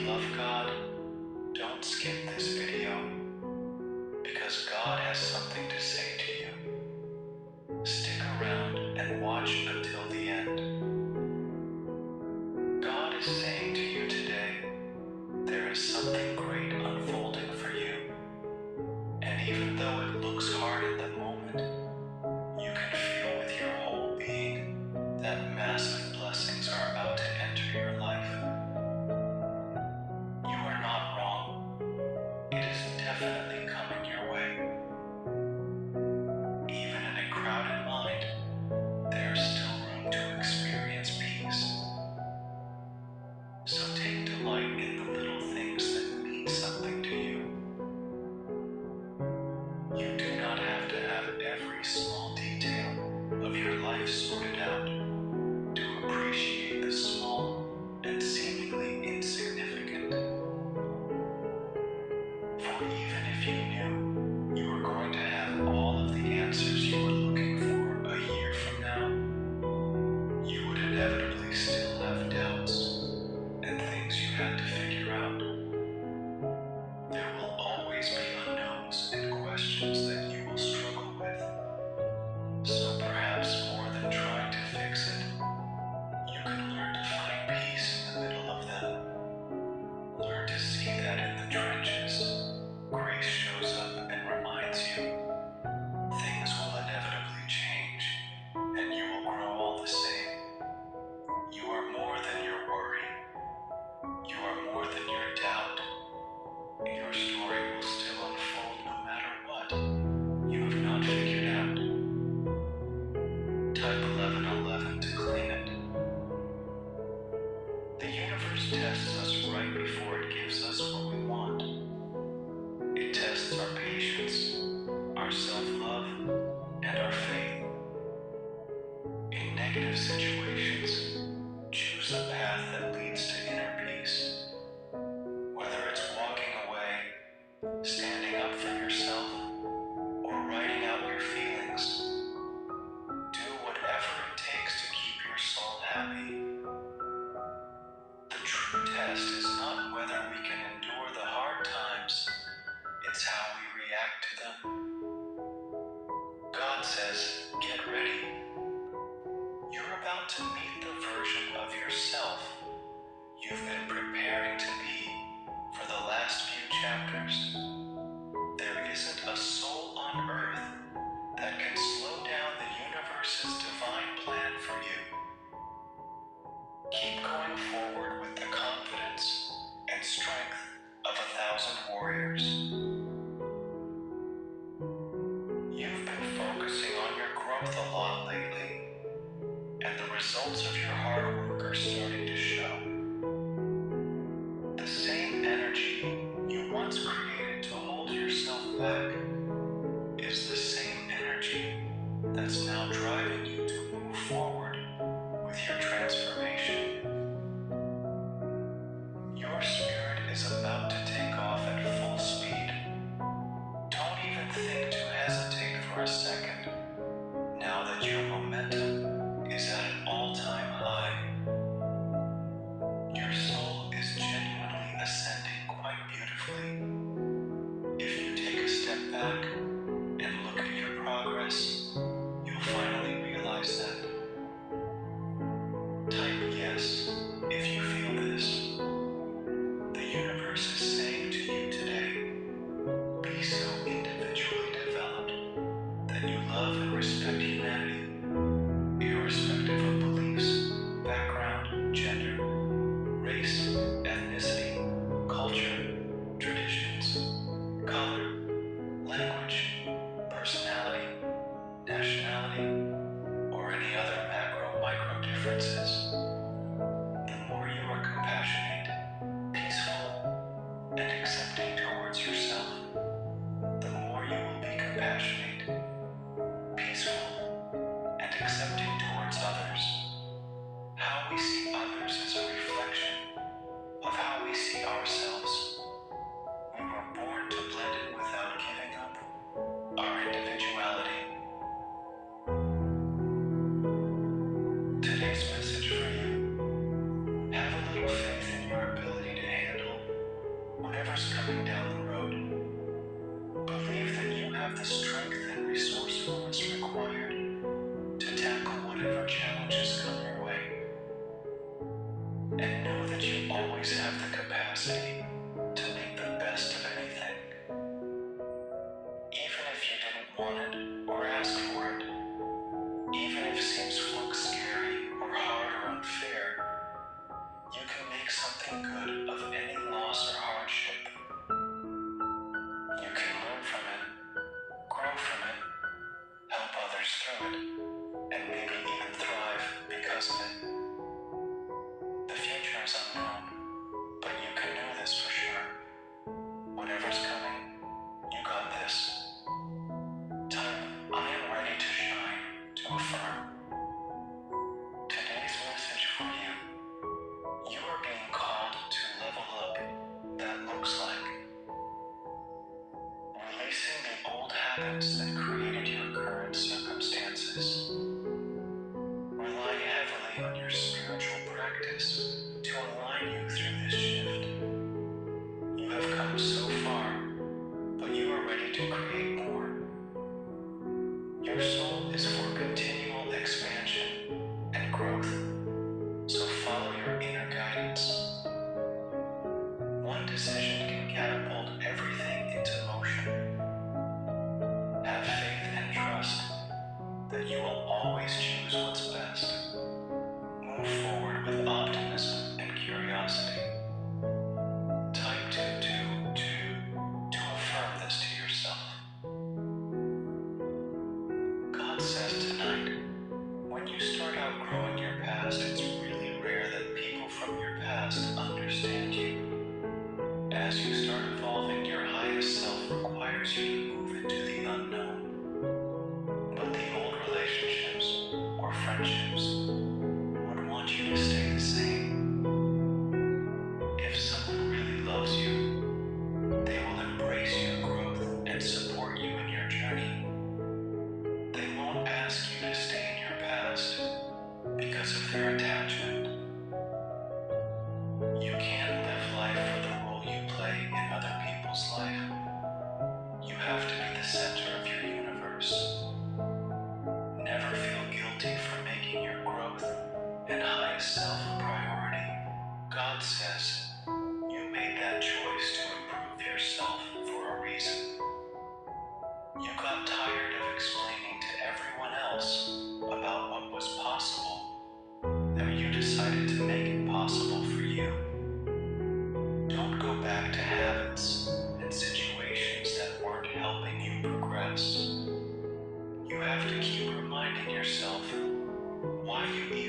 love God, don't skip this video, because God has something to say to you. Stick around and watch until the end. God is saying to you today, there is something great unfolding for you. And even though it looks hard at the moment, you can feel with your whole being that massive blessings are about to enter your life. You are not wrong. It is definitely coming your way. Even in a crowded mind, there is still room to experience peace. So take delight in the little things that mean something to you. You do not have to have every small detail of your life sorted out to appreciate the small and seemingly insignificant. For even if you knew you were going to have all of the answers you were looking for a year from now, you would inevitably still have doubts and things you had to figure out. There will always be unknowns and questions that you will struggle with. So perhaps more than trying to fix it, you can learn to find peace in the middle of them. Learn to see that in the trenches, grace shows up and reminds you things will inevitably change, and you will grow all the same. You are more than your worry. You are more than your doubt. Your story will still unfold no matter what you have not figured out. Type 1111 to claim it. The universe tests us right before it gives us what we want. It tests our patience, our self-love, and our faith. In negative situations, choose a path that leads to inner peace. Whether it's walking away, standing up for yourself, or writing out your feelings, do whatever it takes to keep your soul happy. The true test is not whether we whatever's coming down the road. Believe that you have the strength and resourcefulness required to tackle whatever challenges come your way. And know that you always have the capacity to make the best of anything. Even if you didn't want it or ask for it, even if seems look scary or hard or unfair, you can make something good of any loss or hardship. You can learn from it, grow from it, help others through it, and maybe even thrive because of it. The future is unknown, but you can know this for sure. Whatever's coming, you got this. Type, I am ready to shine, to affirm. Today's message for you. You are being called to level up. That looks like releasing the old habits that created your current circumstances. Rely heavily on your spiritual practice to align you through this shift. You have come so far, but you are ready to create more. Your soul is for continual expansion and growth, so follow your inner guidance. One decision can catapult everything into motion. Have faith and trust that you will always choose what's best. Move forward with optimism and curiosity. Type 222 to affirm this to yourself. God says tonight, when you start outgrowing your past, it's really rare that people from your past understand you. As you start evolving, your highest self requires you to move into the unknown. But the old relationships or friendships would want you to stay the same. If someone really loves you, they will embrace your growth and support you in your journey. They won't ask you to stay in your past because of their attachment. You can't live life for the role you play in other people's life. You have to be the center of your universe. Never feel guilty for making your growth and highest self a priority. God says you made that choice to improve yourself for a reason. You got tired of explaining to everyone else about what was possible, and you decided to make it possible for you. Don't go back to habits and situations that weren't helping you progress. You have to keep reminding yourself why you even